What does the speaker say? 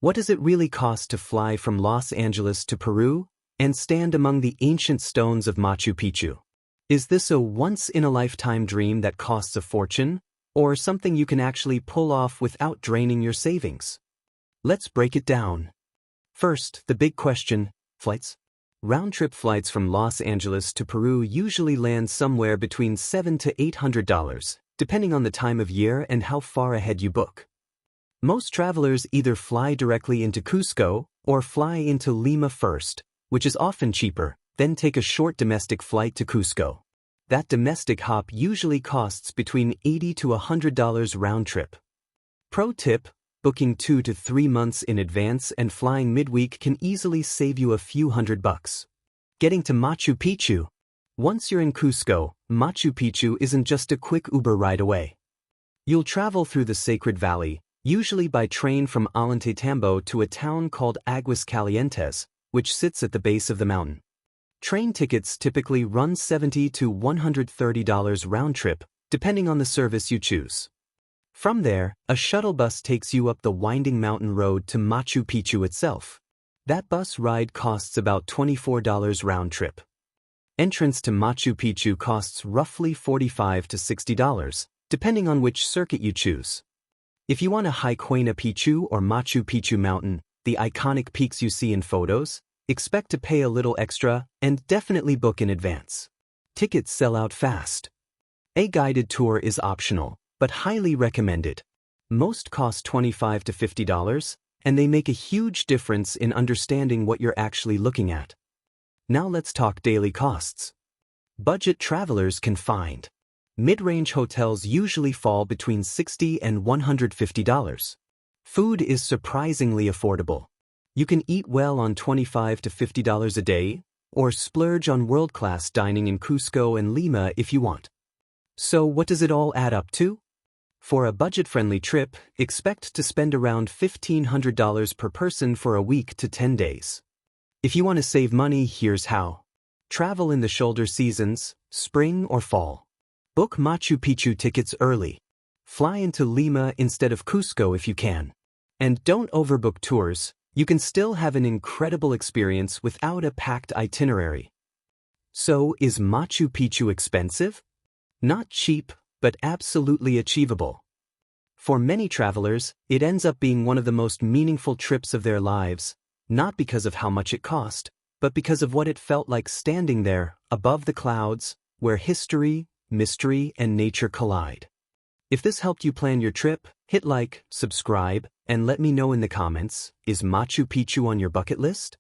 What does it really cost to fly from Los Angeles to Peru and stand among the ancient stones of Machu Picchu? Is this a once-in-a-lifetime dream that costs a fortune, or something you can actually pull off without draining your savings? Let's break it down. First, the big question: flights. Round-trip flights from Los Angeles to Peru usually land somewhere between $700 to $800, depending on the time of year and how far ahead you book. Most travelers either fly directly into Cusco or fly into Lima first, which is often cheaper, then take a short domestic flight to Cusco. That domestic hop usually costs between $80 to $100 round trip. Pro tip: booking 2 to 3 months in advance and flying midweek can easily save you a few $100. Getting to Machu Picchu. Once you're in Cusco, Machu Picchu isn't just a quick Uber ride away. You'll travel through the Sacred Valley, usually by train from Ollantaytambo to a town called Aguas Calientes, which sits at the base of the mountain. Train tickets typically run $70 to $130 round trip, depending on the service you choose. From there, a shuttle bus takes you up the winding mountain road to Machu Picchu itself. That bus ride costs about $24 round trip. Entrance to Machu Picchu costs roughly $45 to $60, depending on which circuit you choose. If you want to hike Huayna Picchu or Machu Picchu Mountain, the iconic peaks you see in photos, expect to pay a little extra and definitely book in advance. Tickets sell out fast. A guided tour is optional, but highly recommended. Most cost $25 to $50, and they make a huge difference in understanding what you're actually looking at. Now let's talk daily costs. Budget travelers can find. Mid-range hotels usually fall between $60 and $150. Food is surprisingly affordable. You can eat well on $25 to $50 a day, or splurge on world-class dining in Cusco and Lima if you want. So what does it all add up to? For a budget-friendly trip, expect to spend around $1,500 per person for a week to 10 days. If you want to save money, here's how. Travel in the shoulder seasons, spring or fall. Book Machu Picchu tickets early. Fly into Lima instead of Cusco if you can. And don't overbook tours. You can still have an incredible experience without a packed itinerary. So, is Machu Picchu expensive? Not cheap, but absolutely achievable. For many travelers, it ends up being one of the most meaningful trips of their lives, not because of how much it cost, but because of what it felt like standing there, above the clouds, where history, mystery, and nature collide. If this helped you plan your trip, hit like, subscribe, and let me know in the comments: is Machu Picchu on your bucket list?